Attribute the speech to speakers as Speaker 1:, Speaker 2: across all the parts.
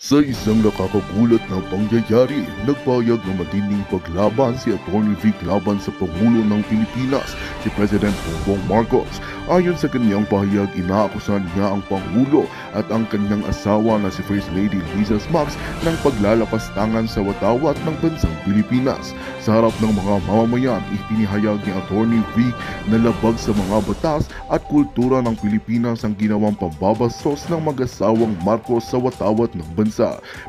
Speaker 1: Sa isang nakakagulat na pangyayari, nagpahayag ng matinding paglaban si Atty. Vic laban sa Pangulo ng Pilipinas, si President Bongbong Marcos. Ayon sa kanyang pahayag, inaakusan niya ang Pangulo at ang kanyang asawa na si First Lady Liza Smax ng paglalapas-tangan sa watawat ng bansang Pilipinas. Sa harap ng mga mamamayan, ipinahayag ni Atty. Vic na labag sa mga batas at kultura ng Pilipinas ang ginawang pambabastos ng mag-asawang Marcos sa watawat ng bansa.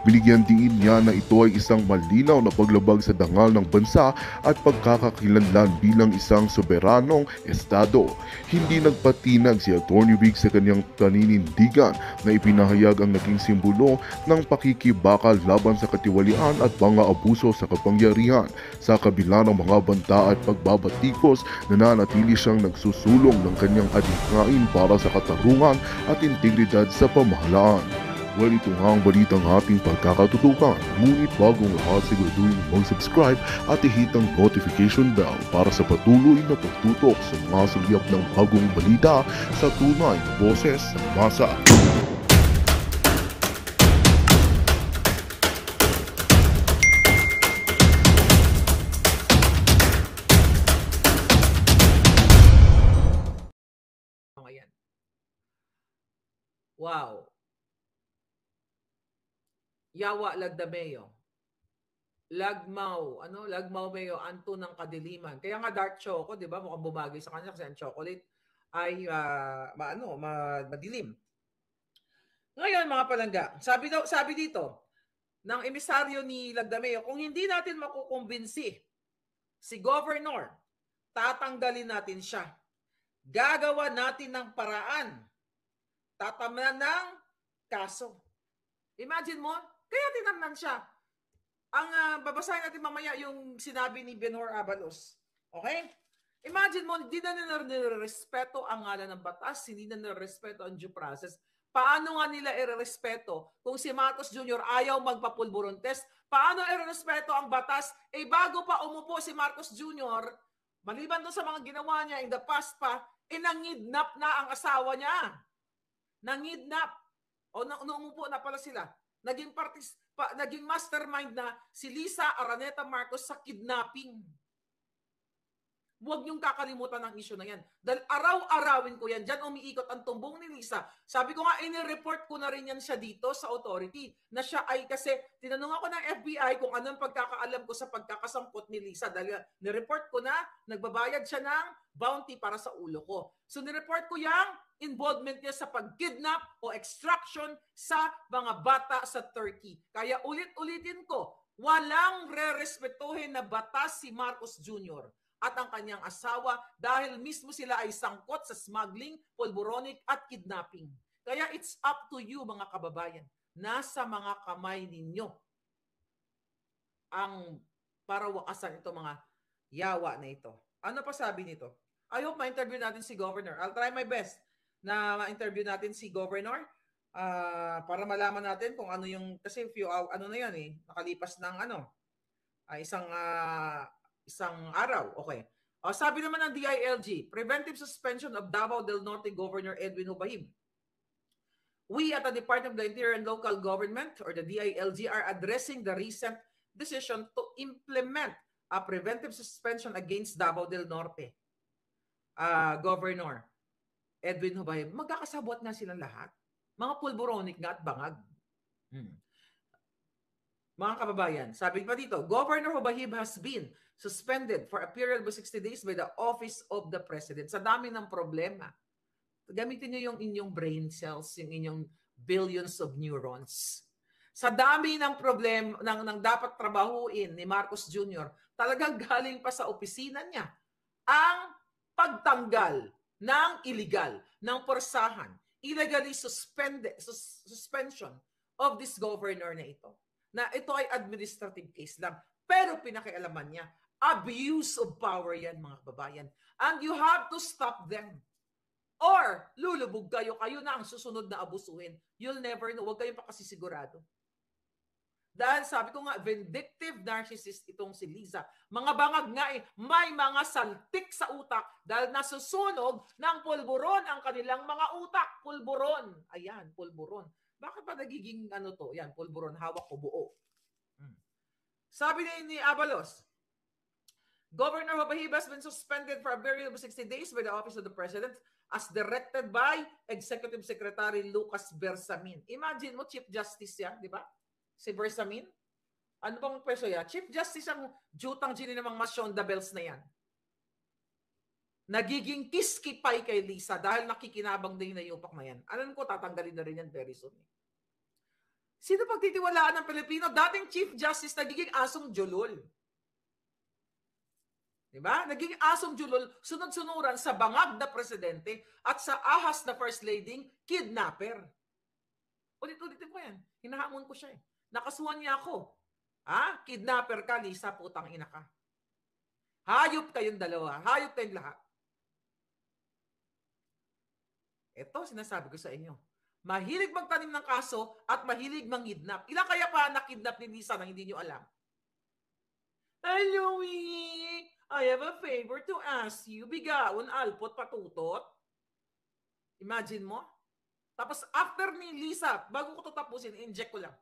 Speaker 1: Binigyan diin niya na ito ay isang malinaw na paglabag sa dangal ng bansa at pagkakakilanlan bilang isang soberanong estado. Hindi nagpatinag si Atty. Vic sa kanyang paninindigan na ipinahayag ang naging simbolo ng pakikibakal laban sa katiwalian at mga abuso sa kapangyarihan. Sa kabila ng mga banta at pagbabatikos, nananatili siyang nagsusulong ng kanyang adhikain para sa katarungan at integridad sa pamahalaan. Well, ito nga ang balitang ating pagkakatutukan. Ngunit bagong lahat, siguraduhin mag-subscribe at i-hit ang notification bell para sa patuloy na pagtutok sa mga sulyap ng bagong balita sa tunay na boses ng masa.
Speaker 2: Wow. Yawa lagdameo. Lagmaw, Lagmaw mayo anto ng kadiliman. Kaya nga dark choco, 'di ba? Mukhang bumagay sa kanya kasi ang chocolate ay madilim. Ngayon mga palangga, sabi dito ng emisaryo ni Lagdameo, kung hindi natin makukumbinsi si governor, tatanggalin natin siya. Gagawa natin ng paraan. Tatamnan ng kaso. Imagine mo, kaya tinamnan siya. Ang babasahin natin mamaya yung sinabi ni Benhur Abalos. Okay? Imagine mo, hindi na nire-respeto ang ngalan ng batas, hindi na nire-respeto ang due process. Paano nga nila i-respeto kung si Marcos Jr. ayaw magpapulburon test? Paano i-respeto ang batas? Bago pa umupo si Marcos Jr., maliban doon sa mga ginawa niya in the past pa, nangidnap na ang asawa niya. Nangidnap. O umupo na pala sila. Naging mastermind na si Liza Araneta Marcos sa kidnapping. Huwag niyong kakalimutan ang issue na yan. Dahil araw-arawin ko yan. Diyan umiikot ang tumbong ni Liza. Sabi ko nga, inireport ko na rin yan siya dito sa authority. Na siya ay kasi, tinanong ako ng FBI kung anong pagkakaalam ko sa pagkakasampot ni Liza. Dahil nireport ko na, nagbabayad siya ng bounty para sa ulo ko. So nireport ko yung involvement niya sa pag-kidnap o extraction sa mga bata sa Turkey. Kaya ulit-ulitin ko, walang re-respetuhin na batas si Marcos Jr. at ang kanyang asawa dahil mismo sila ay sangkot sa smuggling, pulburonic at kidnapping. Kaya it's up to you mga kababayan. Nasa mga kamay ninyo ang para wakasan ito mga yawa na ito. Ano pa sabi nito? I hope ma-interview natin si Governor. I'll try my best na ma-interview natin si Governor para malaman natin kung ano yung, kasi ano na yan nakalipas ng isang araw. Okay. Sabi naman ng DILG, preventive suspension of Davao del Norte Governor Edwin Hubahib. We at the Department of the Interior and Local Government or the DILG are addressing the recent decision to implement a preventive suspension against Davao del Norte Governor Edwin Hubahib. Magkakasabot na silang lahat. Mga pulburonic nga at bangag. Mga kababayan, sabi pa dito, Governor Hubahib has been suspended for a period of 60 days by the Office of the President. Sa dami ng problema, gamitin niyo yung inyong brain cells, yung inyong billions of neurons. Sa dami ng problema ng dapat trabahuin ni Marcos Jr., talagang galing pa sa opisina niya ang pagtanggal ng illegal, ng porsahan, illegally suspension of this governor na ito. Na ito ay administrative case lang. Pero pinakialaman niya, abuse of power yan mga kababayan. And you have to stop them. Or lulubog kayo na ang susunod na abusuhin. You'll never know. Huwag kayong pakasisigurado. Dahil sabi ko nga, vindictive narcissist itong si Liza. Mga bangag nga may mga saltik sa utak dahil nasusunog ng pulburon ang kanilang mga utak. Pulburon. Ayan, pulburon. Bakit ba nagiging ano to? Yan, pulburon, hawak ko buo. Sabi ni Abalos, Governor Jobahibas has been suspended for a period of 60 days by the Office of the President as directed by Executive Secretary Lucas Bersamin. Imagine mo, Chief Justice yan, di ba? Si Bersamin. Ano bang peso yan? Chief Justice ang jutang gini namang Masyonda Bells na yan. Nagiging kiskipay kay Lisa dahil nakikinabang din na yupak na yan. Alam ko, tatanggalin na rin yan very soon. Sino pagtitiwalaan ng Pilipino? Dating Chief Justice, nagiging asong julol. Diba? Naging asong julol, sunod-sunuran sa bangag na presidente at sa ahas na first lady, kidnapper. Ulit-ulitin ko yan. Hinahamon ko siya eh. Nakasuhan niya ako. Ha? Kidnapper ka, Lisa, putang ina ka. Hayop kayong dalawa. Hayop kayong lahat. Ito, sinasabi ko sa inyo. Mahilig magtanim ng kaso at mahilig mangidnap. Ilan kaya pa nakidnap ni Lisa na hindi nyo alam? Ay, Louie! I have a favor to ask you. Bigaon, alpot, patutot. Imagine mo. Tapos after ni Lisa, bago ko ito tapusin, inject ko lang.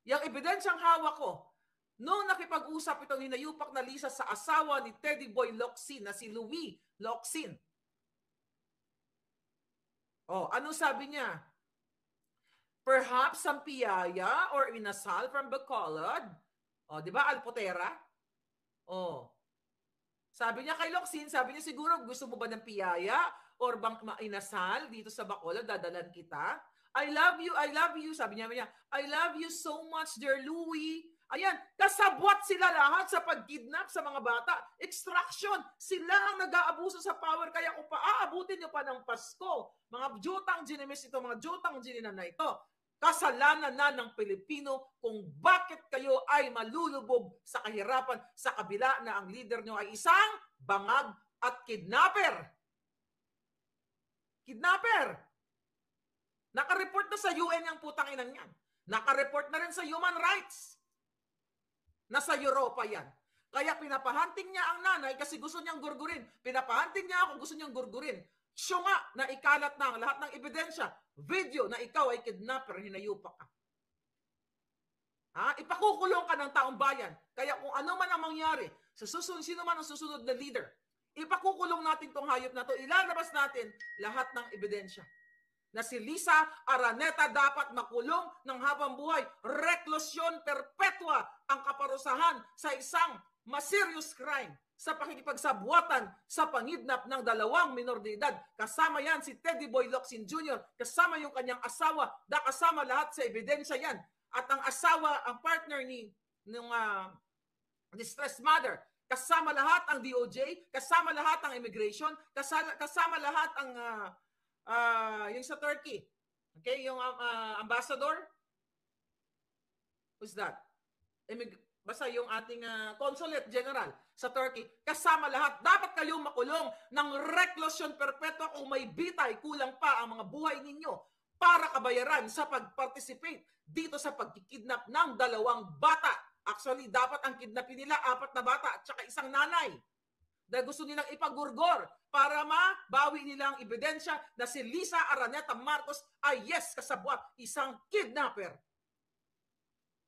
Speaker 2: Yung ebidensyang hawak ko, noong nakipag-usap itong hinayupak na Lisa sa asawa ni Teddy Boy Locsin na si Louie Locsin. Oh, ano sabi niya? Perhaps some piyaya or inasal from Bacolod. Oh, di ba, alpotera? Oh. Sabi niya kay Locsin, sabi niya siguro gusto mo ba ng piyaya or bang mainasal dito sa Bacolod, dadalan kita. I love you, sabi niya, I love you so much, dear Louie. Ayan, kasabwat sila lahat sa pagkidnap sa mga bata. Extraction, sila ang nag-aabuso sa power, kaya kung paaabutin niyo pa ng Pasko, mga jutang ginimis ito, mga jutang gininan na ito, kasalanan na ng Pilipino kung bakit kayo ay malulubog sa kahirapan sa kabila na ang leader nyo ay isang bangag at kidnapper. Kidnapper! Naka-report na sa UN yung putang inang yan. Naka-report na rin sa human rights. Nasa Europa yan. Kaya pinapahanting niya ang nanay kasi gusto niyang gurgurin. Pinapahanting niya ako, gusto niyang gurgurin. Siya nga na ikalat na ang lahat ng ebidensya, video na ikaw ay kidnapper, hinayupak ka. Ha? Ipakukulong ka ng taong bayan. Kaya kung ano man ang mangyari, sino man ang susunod na leader, ipakukulong natin tong hayop na to, ilalabas natin lahat ng ebidensya. Na si Lisa Araneta dapat makulong ng habang buhay. Reklusyon perpetua ang kaparusahan sa isang serious crime sa pakikipagsabuatan sa pangidnap ng 2 minor de edad. Kasama yan si Teddy Boy Locsin Jr., kasama yung kanyang asawa, kasama lahat sa ebidensya yan. At ang asawa, ang partner ni distressed mother, kasama lahat ang DOJ, kasama lahat ang immigration, kasama lahat ang yung sa Turkey. Okay, yung ambassador. Who's that? Basta yung ating consulate general sa Turkey. Kasama lahat. Dapat kayong makulong ng reklusyon perpetua kung may bitay, kulang pa ang mga buhay ninyo para kabayaran sa pag-participate dito sa pagkikidnap ng 2 bata. Actually, dapat ang kidnapin nila 4 na bata at saka isang nanay. Dahil gusto nilang ipagurgor para mabawi nila ang ebidensya na si Lisa Araneta Marcos ay kasabwat, isang kidnapper.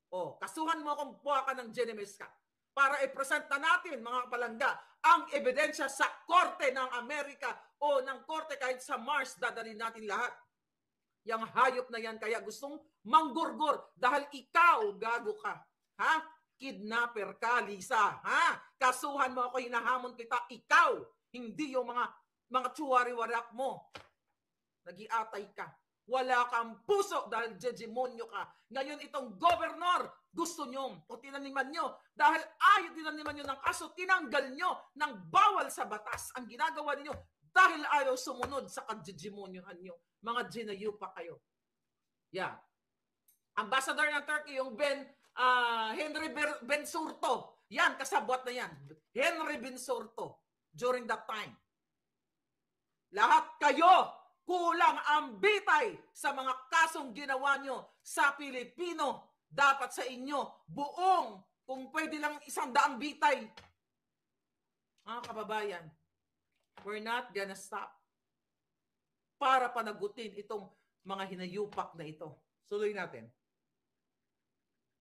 Speaker 2: O, kasuhan mo kung buha ka ng Genemis ka para i-present na natin, mga kapalangga, ang ebidensya sa korte ng Amerika o ng korte kahit sa Mars, dadalhin natin lahat. Yang hayop na yan kaya gustong manggurgur dahil ikaw gago ka. Ha? Kidnapper ka, Lisa. Ha? Kasuhan mo ako, hinahamon kita. Ikaw, hindi yung mga tsuwari-warak mo. Nagiatay ka. Wala kang puso dahil demonyo ka. Ngayon itong governor, gusto nyo o tinaniman nyo. Dahil ayaw tinaniman nyo ng kaso, tinanggal nyo ng bawal sa batas. Ang ginagawa niyo dahil ayaw sumunod sa kagdemonyohan nyo. Mga ginayupa kayo. Yeah. Ambassador ng Turkey, yung Henry Bensurto. Yan, kasabwat na yan. Henry Bensurto. During that time. Lahat kayo, kulang ang bitay sa mga kasong ginawa nyo sa Pilipino. Dapat sa inyo, buong, kung pwede lang 100 bitay. Kababayan, we're not gonna stop para panagutin itong mga hinayupak na ito. Suloy natin.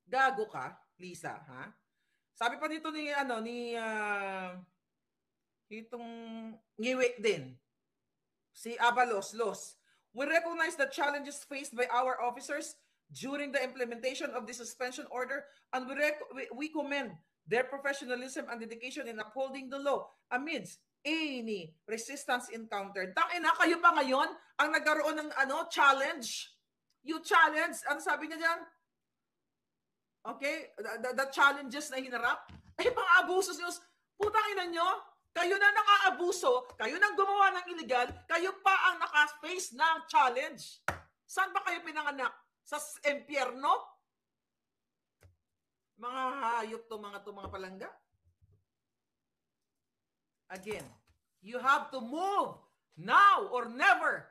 Speaker 2: Gago ka, Lisa, ha? Sabi pa dito ni itong ngiwi din. Si Abalos, Los. We recognize the challenges faced by our officers during the implementation of the suspension order, and we commend their professionalism and dedication in upholding the law amidst any resistance encountered. Tangina, kayo pa ngayon ang nagkaroon ng challenge. You challenge, ano sabi niya dyan? Okay, the challenges na hinarap. Pang-abuso niyo. Putang ina nyo, kayo na naka-abuso, kayo nang gumawa ng illegal, kayo pa ang naka-face ng challenge. Saan ba kayo pinanganak? Sa impyerno? Mga hayop to mga palangga. Again, you have to move now or never.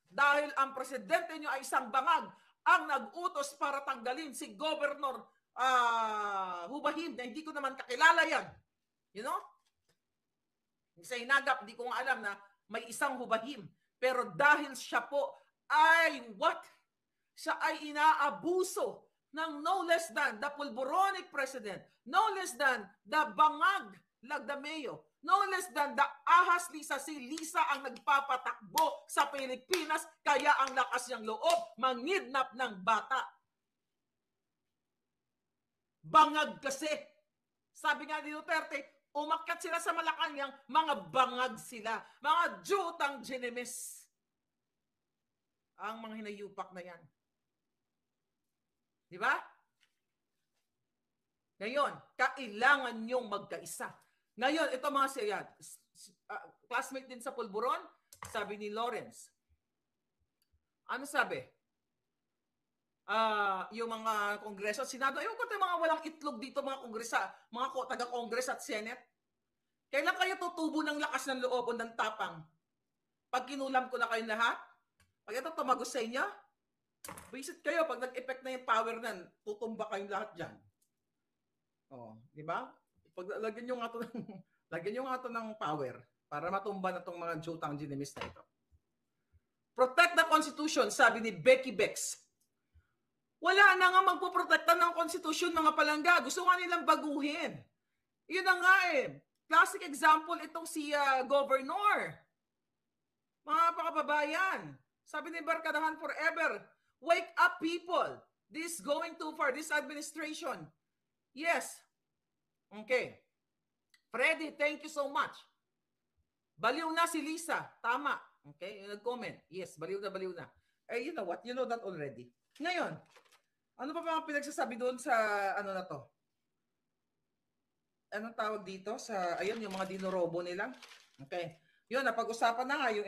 Speaker 2: Dahil ang presidente nyo ay isang bangag ang nag-utos para tanggalin si Governor Hubahim na hindi ko naman kakilala yan. You know? Sa hinagap, hindi ko nga alam na may isang Hubahim. Pero dahil siya po ay siya ay inaabuso ng no less than the pulboronic president, no less than the bangag Lagdameo, no less than the ahas Lisa. Si Lisa ang nagpapatakbo sa Pilipinas, kaya ang lakas niyang loob mangidnap ng bata. Bangag kasi. Sabi nga ni Duterte, umakyat sila sa Malacanang, mga bangag sila, mga jutang ginemis. Ang mga hinayupak na yan. Di ba? Ngayon, kailangan nyong magkaisa. Ngayon, ito mga classmate din sa Pulburon, sabi ni Lawrence. Ano sabi? Yung mga kongreso, Senado, ayun ko tayo mga walang itlog dito, mga kongresa, mga taga-kongres at Senate. Kailan kayo tutubo ng lakas ng loob o ng tapang? Pag kinulam ko na kayo lahat, pag ito tumagos sa inyo, visit kayo, pag nag-effect na yung power nan, tutumba kayong lahat dyan. Di ba? Pag lagyan nyo nga ito ng power para matumba na itong mga jutang ginemis na ito. Protect the Constitution, sabi ni Becky Bex. Wala na nga magpoprotekta ng Constitution, mga palangga. Gusto nga nilang baguhin. Yun na nga eh. Classic example itong si Governor. Mga pakababayan. Sabi ni Barkadahan Forever, wake up people. This going too far. This administration. Yes. Okay. Freddy, thank you so much. Baliw na si Lisa. Tama. Okay, nag-comment. Yes, baliw na. You know what? You know that already. Ngayon, ano pa mga pinagsasabi doon sa na to? Anong tawag dito? Ayun, yung mga dinorobo nila. Okay. Yun, napag-usapan na nga yung,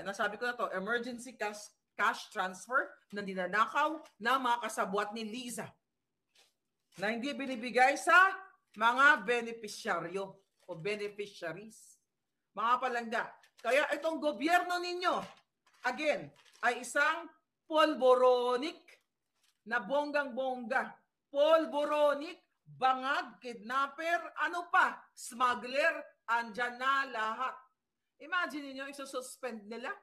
Speaker 2: nasabi ko na to, emergency cash transfer na dinanakaw ng mga kasabwat ni Liza na hindi binibigay sa mga benepisyaryo o beneficiaries. Mga palangga. Kaya itong gobyerno ninyo, again, ay isang polboronic na bonggang-bongga. Polboronic, bangag, kidnapper, ano pa, smuggler, andyan na lahat. Imagine niyo isususpend nila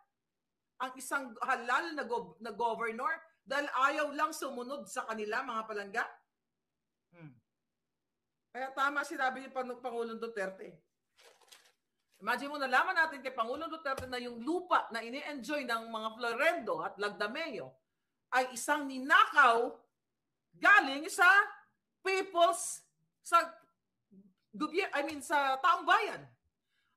Speaker 2: ang isang halal na governor dahil ayaw lang sumunod sa kanila, mga palangga. Kaya tama sinabi ni Pangulong Duterte. Imagine mo, nalaman natin kay Pangulong Duterte na yung lupa na ini-enjoy ng mga Florendo at Lagdameo ay isang ninakaw galing sa sa taong bayan.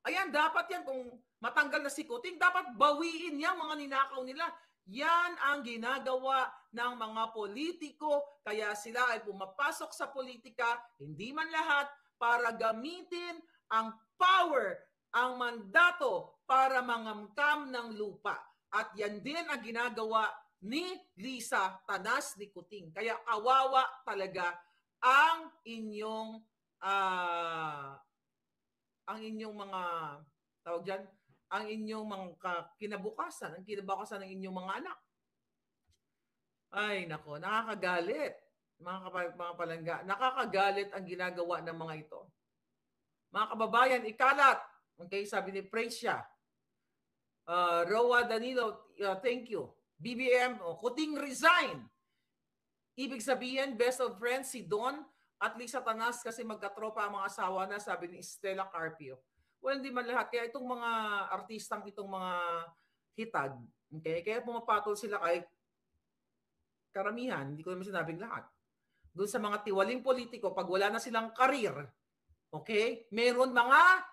Speaker 2: Ayan, dapat yan, kung matanggal na si Kuting, dapat bawiin yan mga ninakaw nila. Yan ang ginagawa ng mga politiko, kaya sila ay pumapasok sa politika, hindi man lahat, para gamitin ang power, ang mandato para mangamkam ng lupa. At yan din ang ginagawa ni Lisa Tanas ni Kuting. Kaya kawawa talaga ang inyong mga tawag dyan, ang inyong mga kinabukasan, ang kinabukasan ng inyong mga anak. Ay, nako, nakakagalit. Mga palangga, nakakagalit ang ginagawa ng mga ito. Mga kababayan, ikalat. Okay, sabi ni Precia. Roa Danilo, thank you. BBM, Kuting resign. Ibig sabihin, best of friends si Don at Lisa Tanas kasi magkatropa ang mga asawa na, sabi ni Stella Carpio. Well, hindi man lahat. Kaya itong mga artistang itong mga hitad, okay? Kaya pumapatol sila kay karamihan, hindi ko naman sinabing lahat. Doon sa mga tiwaling politiko, pag wala na silang karir, okay, meron mga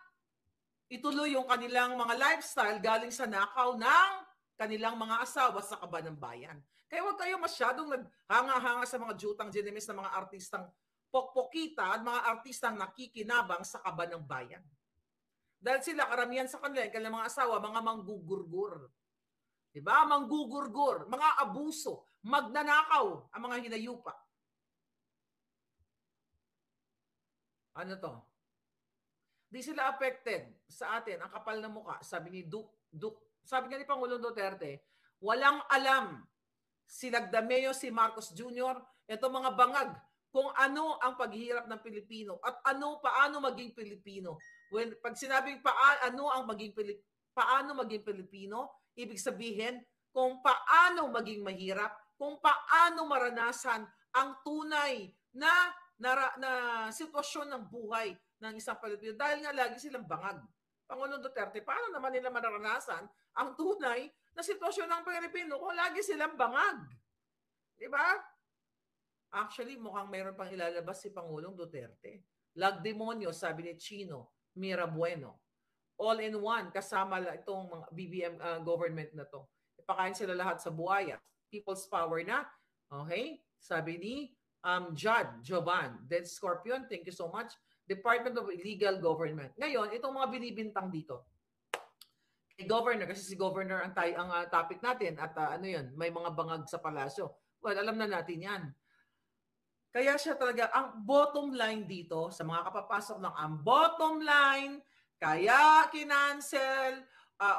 Speaker 2: ituloy yung kanilang mga lifestyle galing sa nakaw ng kanilang mga asawa sa kaba ng bayan. Kaya huwag kayo masyadong naghanga-hanga sa mga jutang genimis ng mga artistang pokpokita at mga artistang nakikinabang sa kaba ng bayan. Dahil sila, karamihan sa kanila, kanilang mga asawa, mga manggugurgur. Diba? Manggugurgur, mga abuso, magnanakaw ang mga hinayupa. Ano to? Di sila affected sa atin. Ang kapal na mukha, sabi ni sabi nga ni Pangulong Duterte, walang alam si Lagdameo, si Marcos Jr., ito mga bangag, kung ano ang paghihirap ng Pilipino at paano maging Pilipino. When, pag sinabing paano maging Pilipino, ibig sabihin kung paano maging mahirap, kung paano maranasan ang tunay na sitwasyon ng buhay ng isang Pilipino. Dahil nga lagi silang bangag. Pangulong Duterte, paano naman nila maranasan ang tunay na sitwasyon ng Pilipino kung lagi silang bangag? Diba? Actually, mukhang mayroon pang ilalabas si Pangulong Duterte. Lagdemonyo, sabi ni Chino, Mira Bueno. All in one, kasama itong mga BBM government na to. Ipakain sila lahat sa buhaya. People's power na. Okay? Sabi ni Jovan, Dead Scorpion, thank you so much. Department of Illegal Government. Ngayon, itong mga binibintang dito. Kay Governor, kasi si Governor ang topic natin at ano yun, may mga bangag sa palasyo. Well, alam na natin yan. Kaya siya talaga, ang bottom line dito, sa mga kapapasok ng ang bottom line, kaya kinancel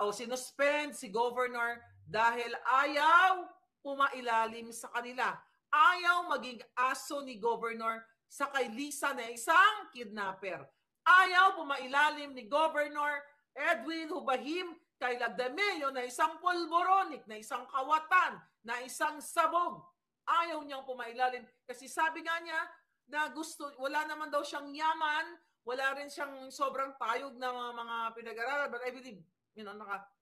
Speaker 2: o sinuspend si Governor dahil ayaw pumailalim sa kanila. Ayaw maging aso ni Governor sa kay Lisa na isang kidnapper. Ayaw pumailalim ni Governor Edwin Hubahim kay Lagdameo na isang polboronic, na isang kawatan, na isang sabog. Ayaw niyang pumailalim kasi sabi nga niya na gusto, wala naman daw siyang yaman, wala rin siyang sobrang tayog na mga pinag-aralan. But I believe,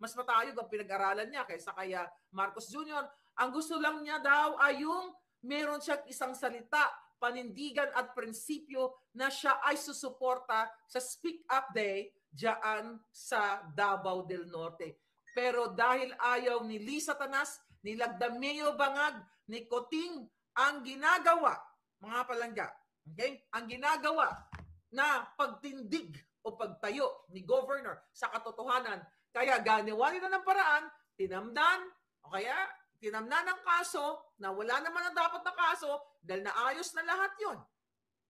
Speaker 2: mas matayog ang pinag-aralan niya kaysa kaya Marcos Jr. Ang gusto lang niya daw ay yung meron siyang isang salita, panindigan at prinsipyo na siya ay susuporta sa Speak Up Day diyan sa Davao del Norte. Pero dahil ayaw ni Lisa Tanas, ni Lagdameo Bangag, ni Kuting ang ginagawa, mga palangga, okay? Ang ginagawa na pagtindig o pagtayo ni Governor sa katotohanan, kaya ganawa nila ng paraan, tinamnan, o kaya tinamnan ng kaso na wala naman ang dapat na kaso dahil naayos na lahat yon.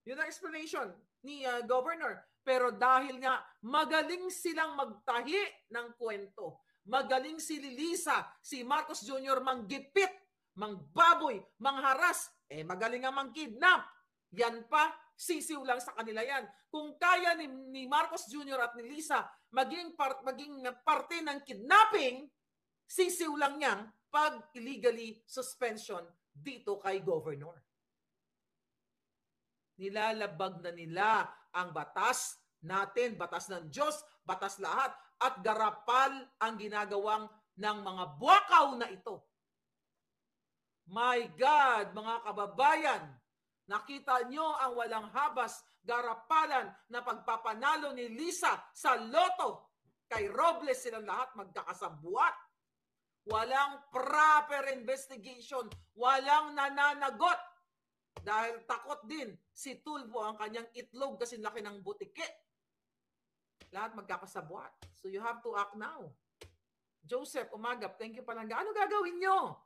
Speaker 2: Yun ang explanation ni Governor. Pero dahil nga magaling silang magtahi ng kwento, magaling si Lisa, si Marcos Jr. manggipit, mangbaboy, mangharas, magaling nga mangkidnap. Yan pa, sisiw lang sa kanila yan. Kung kaya ni Marcos Jr. at ni Lisa maging parte ng kidnapping, sisiw lang yan pag illegally suspension dito kay Governor. Nilalabag na nila ang batas natin, batas ng Diyos, batas lahat, at garapal ang ginagawang ng mga buwakaw na ito. My God, mga kababayan, nakita nyo ang walang habas, garapalan na pagpapanalo ni Lisa sa loto. Kay Robles silang lahat magkakasabuat. Walang proper investigation, walang nananagot. Dahil takot din si Tulfo ang kanyang itlog kasi laki ng butike. Lahat magkakasabuat. So you have to act now. Joseph Umagap, thank you palangga. Ano gagawin nyo?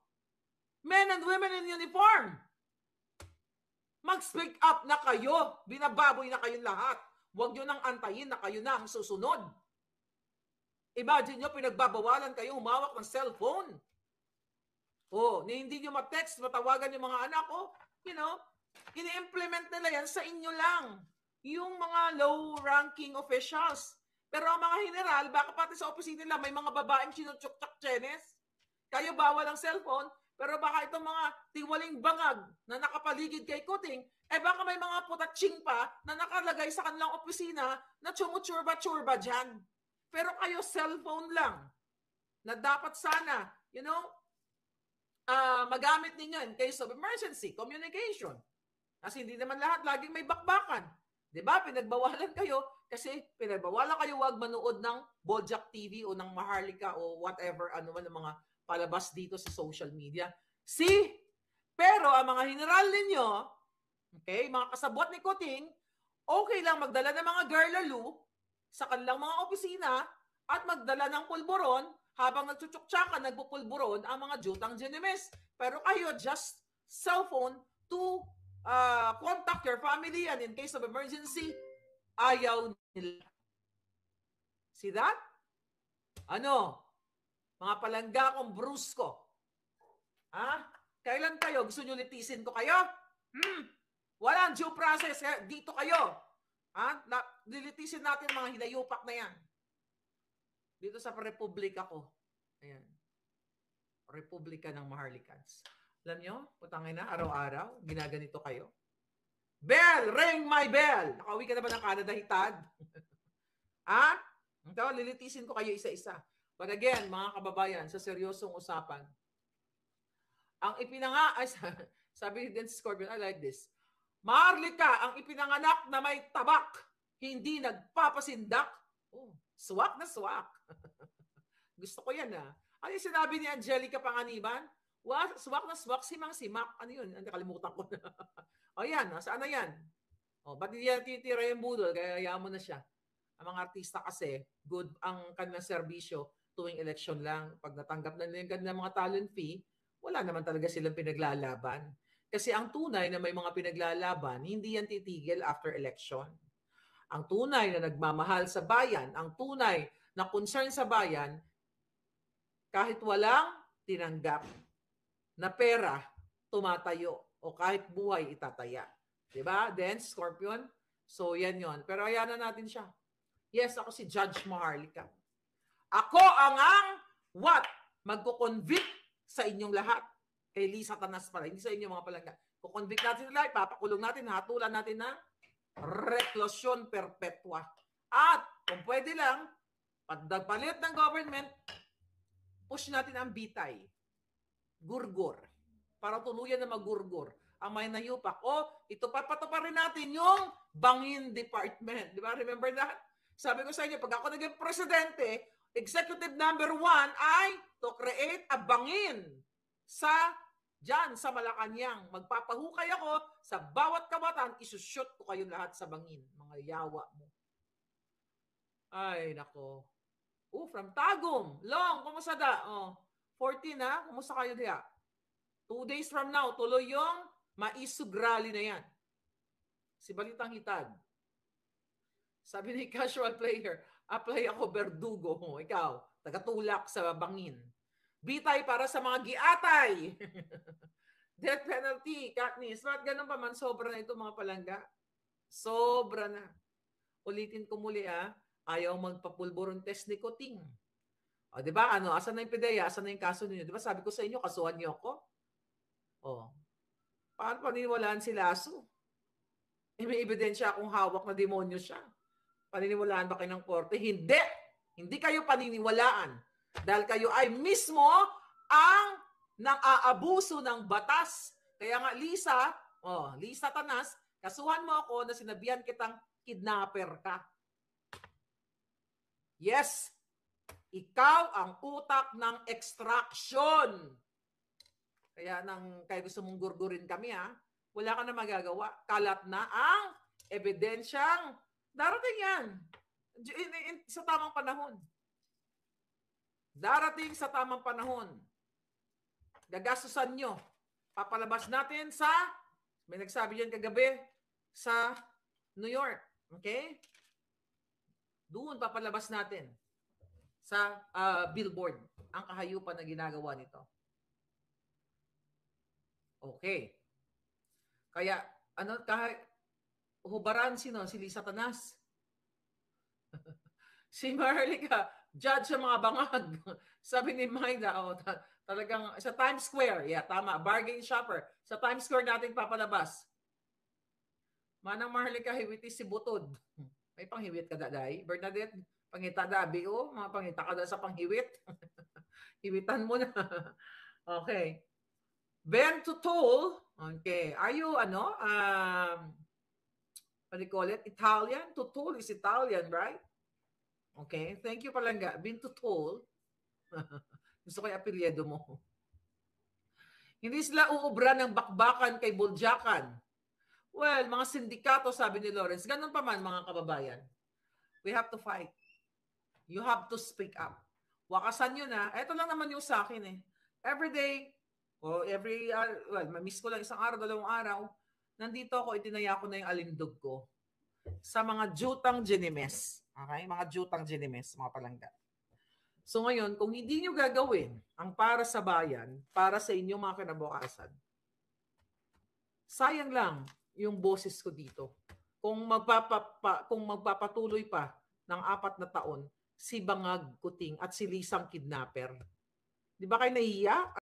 Speaker 2: Men and women in uniform. Mag-speak up na kayo. Binababoy na kayong lahat. Huwag nyo nang antayin na kayo na ang susunod. Imagine nyo, pinagbabawalan kayo humawak ng cellphone. Hindi nyo ma-text, matawagan yung mga anak ko. Ini-implement nila yan sa inyo lang. Yung mga low-ranking officials. Pero ang mga general, baka pati sa opisina nila, may mga babaeng sinutsuk-tsuk chenes. Kayo bawal ang cellphone, pero baka itong mga tiwaling bangag na nakapaligid kay Kuting, baka may mga putatsing pa na nakalagay sa kanilang opisina na tsumutsurba-tsurba dyan. Pero kayo cellphone lang na dapat sana, magamit ninyo in case of emergency, communication. Kasi hindi naman lahat laging may bakbakan. Diba? Pinagbawalan kayo kasi pinagbawalan kayo wag manood ng Bojack TV o ng Maharlika o whatever, ano man ang mga palabas dito sa social media. See? Pero ang mga general ninyo, okay, mga kasabot ni Kuting, okay lang magdala ng mga girlaloo sa kanilang mga opisina at magdala ng pulburon habang nagtsutsuktsaka, nagpupulburon ang mga jutang Genemes. Pero kayo, just cellphone to contact your family and in case of emergency, ayaw nila. See that? Ano? Mga palangga kong brusko. Kailan kayo? Gusto nyo litisin ko kayo? Walang due process. Dito kayo. Lilitisin natin mga hinayupak na yan. Dito sa Republika ko. Ayan. Republika ng Maharlikans. Alam nyo, putangin na, araw-araw, ginaganito kayo. Bell! Ring my bell! Nakauwi ka na ba ng Canada, hitad? Ito, lilitisin ko kayo isa-isa. But again, mga kababayan, sa seryosong usapan, ang sabi din si Scorpion, I like this. Maharlika, ang ipinanganak na may tabak, hindi nagpapasindak. Swak na swak. Gusto ko yan Ano yung sinabi ni Angelica Panganiban? Swak na swak, simang-simak. Ano yun? Nakalimutan ko na. Yan. Saan na yan? Ba't hindi yan titira yung budol? Kaya hayaan mo na siya. Ang mga artista kasi, good ang kanilang serbisyo tuwing election lang. Pag natanggap na nila yung kanilang mga talent fee, wala naman talaga silang pinaglalaban. Kasi ang tunay na may mga pinaglalaban, hindi yan titigil after election. Ang tunay na nagmamahal sa bayan, ang tunay na concern sa bayan, kahit walang tinanggap na pera, tumatayo. O kahit buhay, itataya. Diba? Then, Scorpion. So, yan yon. Pero ayan na natin siya. Yes, ako si Judge Maharlika. Ako ang magkukonvict sa inyong lahat. Kay Lisa Tanas pala. Hindi sa inyo mga palangga. Kukonvict natin sila, ipapakulong natin, hatulan natin na reklusyon perpetua. At, kung pwede lang, pag nagpalit ng government, push natin ang bitay. Gurgur. Para tuluyan na magurgur ang may nayupak. Ito papatuparin natin yung Bangin Department. Di ba? Remember that? Sabi ko sa inyo, pag ako naging presidente, executive number 1 ay to create a bangin sa Malacanang. Magpapahukay ako sa bawat kabataan, isushoot ko kayong lahat sa bangin. Mga yawa mo. Ay, nako. From Tagum. Long, kumusta da? 14 kumusta kayo diya? 2 days from now, tuloy yung maisug rally na yan. Si Balitang Hitad. Sabi ni casual player, apply ako Berdugo. Ikaw, tagatulak sa bangin. Bitay para sa mga giatay. Death penalty, Katniss. Bakit ganun pa man? Sobra na ito mga palangga. Sobra na. Ulitin ko muli ayaw magpapulburon test ni Kuting. Diba? Asan na yung PDEA? Asan na yung kaso ninyo? Diba sabi ko sa inyo, kasuhan niyo ako? Paano paniniwalaan si Lasso? May ebidensya akong hawak na demonyo siya. Paniniwalaan ba kayo ng korte? Hindi! Hindi kayo paniniwalaan. Dahil kayo ay mismo ang nang-aabuso ng batas. Kaya nga, Lisa Tanas, kasuhan mo ako na sinabihan kitang kidnapper ka. Yes! Ikaw ang utak ng extraction. Kaya kaya gusto mong gurgurin kami wala ka na magagawa. Kalat na ang ebidensyang darating yan. Sa tamang panahon. Darating sa tamang panahon. Gagastusan nyo. Papalabas natin may nagsabi yan kagabi, sa New York. Okay? Doon papalabas natin sa billboard ang kahayupan na ginagawa nito. Okay. Kaya, kahit hubaran si Lisa Tanas. Si Maharlika, judge sa mga bangag. Sabi ni Maida, talagang sa Times Square, yeah, tama, bargain shopper. Sa Times Square natin papalabas. Manang Maharlika, hiwiti si Butod. May panghiwit ka daday, Bernadette? Pangita dabi, mga pangita ka da sa panghiwit. Hiwitan mo na. Okay. Ben Tutol, okay. Are you, what do you call it? Italian? Tutol is Italian, right? Okay. Thank you, Palangga. Ben Tutol. Gusto ko yung apelyido mo. Hindi sila uubra ng bakbakan kay Buljakan. Well, mga sindikato, sabi ni Lawrence, ganun pa man, mga kababayan. We have to fight. You have to speak up. Wakasan yun na. Ito lang naman yung sa akin eh. Every day, mamiss ko lang isang araw, 2 araw, nandito ako, itinaya ko na yung alindog ko sa mga jutang ginimes. Okay? Mga jutang ginimes, mga palangga. So ngayon, kung hindi nyo gagawin ang para sa bayan, para sa inyong mga kinabukasan, sayang lang yung boses ko dito. Kung magpapatuloy pa ng 4 na taon, si Bangag Kuting at si Lisang Kidnapper. Di ba kayo nahiya?